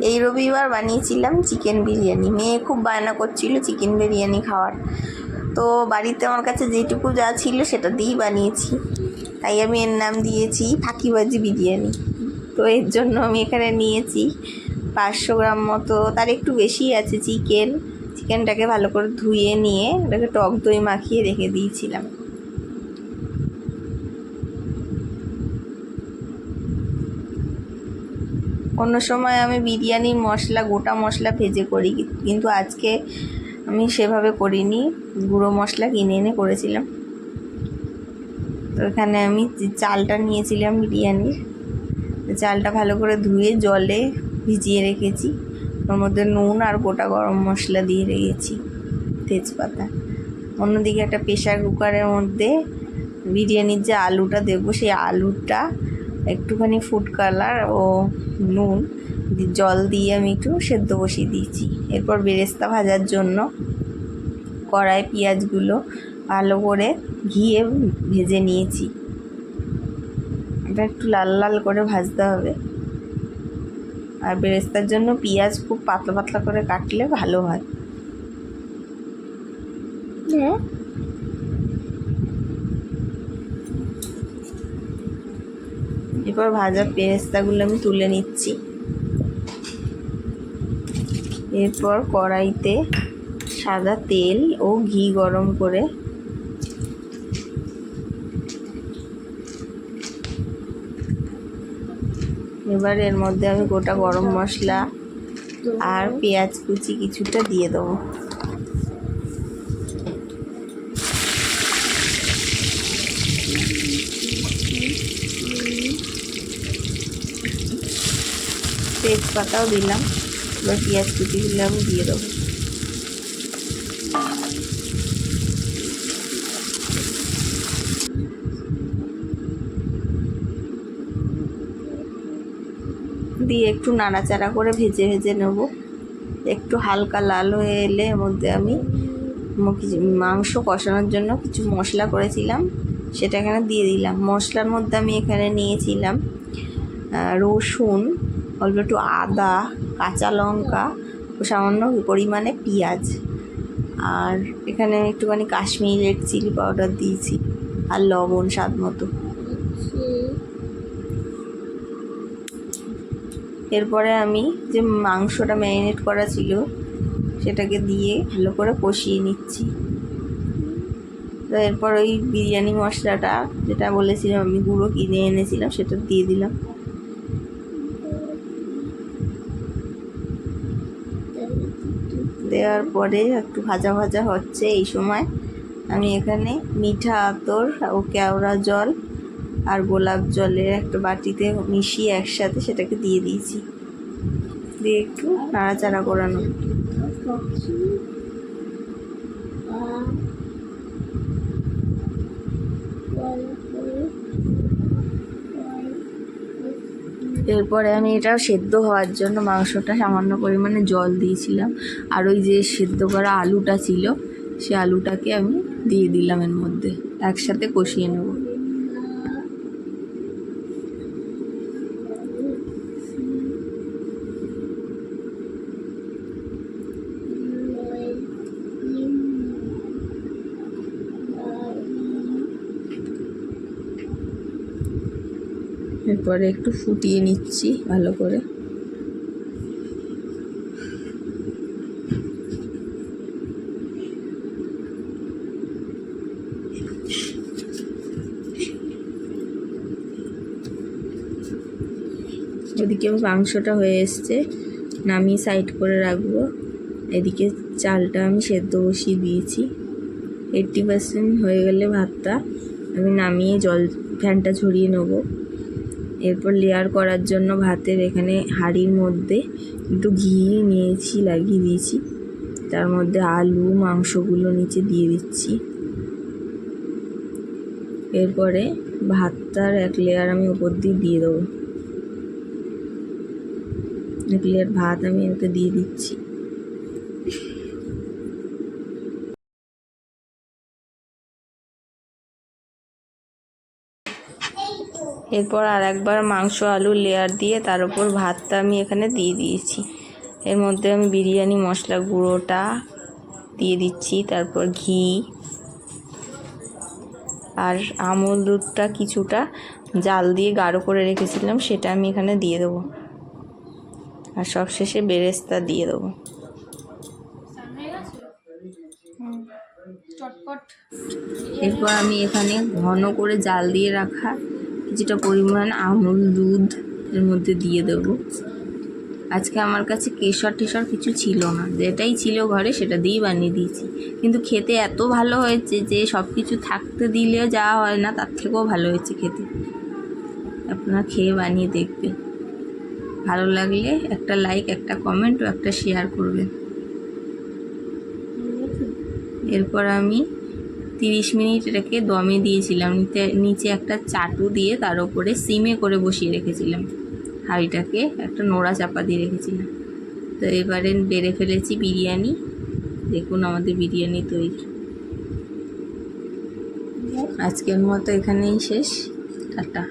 এই রবিবার বানিয়েছিলাম চিকেন বিরিয়ানি। মেয়ে খুব বায়না করছিল চিকেন বিরিয়ানি খাওয়ার, তো বাড়িতে আমার কাছে যেটুকু যা ছিল সেটা দিয়েই বানিয়েছি। তাই আমি এর নাম দিয়েছি ফাঁকিবাজি বিরিয়ানি। তো এর জন্য আমি এখানে নিয়েছি 500 গ্রাম মতো, তার একটু বেশি আছে চিকেনটাকে ভালো করে ধুয়ে নিয়ে ওটাকে টক দই মাখিয়ে রেখে দিয়েছিলাম। অন্য সময় আমি বিরিয়ানির মশলা গোটা মশলা ভেজে করি, কিন্তু আজকে আমি সেভাবে করিনি, গুঁড়ো মশলা কিনে এনে করেছিলাম। তো এখানে আমি চালটা নিয়েছিলাম বিরিয়ানির, চালটা ভালো করে ধুয়ে জলে ভিজিয়ে রেখেছি, ওর মধ্যে নুন আর গোটা গরম মশলা দিয়ে রেখেছি, তেজপাতা। অন্যদিকে একটা প্রেশার কুকারের মধ্যে বিরিয়ানির যে আলুটা দেবো সেই আলুটা একটুখানি ফুড কালার ও নুন জল দিয়ে আমি একটু সেদ্ধ বসিয়ে দিয়েছি। এরপর বেরেস্তা ভাজার জন্য কড়াই পেঁয়াজগুলো ভালো করে ঘিয়ে ভেজে নিয়েছি। এটা একটু লাল লাল করে ভাজতে হবে, আর বেরেস্তার জন্য পেঁয়াজ খুব পাতলা পাতলা করে কাটলে ভালো হয়। এরপর ভাজা বেরেস্তাগুলো আমি তুলে নিচ্ছি। এরপর কড়াইতে সাদা তেল ও ঘি গরম করে এবার এর মধ্যে আমি গোটা গরম মশলা আর পেঁয়াজ কুচি কিছুটা দিয়ে দেবো। তেজপাতাও দিলাম, এবার পেঁয়াজ কুচিগুলো আমি দিয়ে দেবো। দিয়ে একটু নাড়াচাড়া করে ভেজে ভেজে নেব। একটু হালকা লাল হয়ে এলে এর মধ্যে আমি মাংস কষানোর জন্য কিছু মশলা করেছিলাম সেটা এখানে দিয়ে দিলাম। মশলার মধ্যে আমি এখানে নিয়েছিলাম রসুন, অল্প একটু আদা, কাঁচা লঙ্কা ও সামান্য পরিমাণে পেঁয়াজ, আর এখানে একটুখানি কাশ্মীরি রেড চিলি পাউডার দিয়েছি, আর লবণ স্বাদ মতো। এরপরে আমি যে মাংসটা ম্যারিনেট করা ছিল সেটাকে দিয়ে ভালো করে কষিয়ে নিচ্ছি। তো এরপর ওই বিরিয়ানি মশলাটা যেটা বলেছিলাম আমি গুঁড়ো কিনে এনেছিলাম সেটা দিয়ে দিলাম। দেওয়ার পরে একটু ভাজা ভাজা হচ্ছে, এই সময় আমি এখানে মিঠা আতর ও কেওড়া জল আর গোলাপ জলের একটা বাটিতে মিশিয়ে একসাথে সেটাকে দিয়ে দিয়েছি, দিয়ে একটু নাড়াচাড়া করানো। এরপরে আমি এটা সেদ্ধ হওয়ার জন্য মাংসটা সামান্য পরিমাণে জল দিয়েছিলাম, আর ওই যে সেদ্ধ করা আলুটা ছিল সে আলুটাকে আমি দিয়ে দিলাম এর মধ্যে, একসাথে কষিয়ে নেব। এরপরে একটু ফুটিয়ে নিচ্ছি ভালো করে। এদিকে মাংসটা হয়ে এসছে, নামিয়ে সাইড করে রাখবো। এদিকে চালটা আমি সেদ্ধ বসিয়ে দিয়েছি, 80% হয়ে গেলে ভাতটা আমি নামিয়ে ফ্যানটা ঝরিয়ে নেব। এরপর লেয়ার করার জন্য ভাতের এখানে হাঁড়ির মধ্যে একটু ঘি নিয়েছি, লাগিয়ে দিয়েছি, তার মধ্যে আলু মাংসগুলো নিচে দিয়ে দিচ্ছি। এরপরে ভাতটার এক লেয়ার আমি উপর দিয়ে দেবো, এক লেয়ার ভাত আমি ওকে দিয়ে দিচ্ছি। এরপর আর একবার মাংস আলু লেয়ার দিয়ে তার উপর ভাতটা আমি এখানে দিয়ে দিয়েছি। এর মধ্যে আমি বিরিয়ানি মশলা গুঁড়োটা দিয়ে দিচ্ছি, তারপর ঘি আর আমুল দুধটা কিছুটা জাল দিয়ে গাঢ় করে রেখেছিলাম, সেটা আমি এখানে দিয়ে দেবো। আর সবশেষে বেরেস্তা দিয়ে দেবো। এরপর আমি এখানে ঘন করে জাল দিয়ে রাখা কিছুটা পরিমাণ আমুল দুধ এর মধ্যে দিয়ে দেবো। আজকে আমার কাছে কেশর টেশর কিছু ছিল না, যেটাই ছিল ঘরে সেটা দিয়েই বানিয়ে দিয়েছি। কিন্তু খেতে এত ভালো হয়েছে যে সব কিছু থাকতে দিলেও যাওয়া হয় না, তার থেকেও ভালো হয়েছে খেতে। আপনারা খেয়ে বানিয়ে দেখবেন। ভালো লাগলে একটা লাইক, একটা কমেন্ট ও একটা শেয়ার করবেন। এরপর আমি 30 মিনিট এটাকে দমে দিয়েছিলাম। নিচে একটা চাটু দিয়ে তার উপরে সিমে করে বসিয়ে রেখেছিলাম। হাঁড়িটাকে একটা নোড়া চাপা দিয়ে রেখেছিলাম। তো এবারে বেড়ে ফেলেছি বিরিয়ানি। দেখুন আমাদের বিরিয়ানি তৈরি। আজকের মতো এখানেই শেষ। টাটা।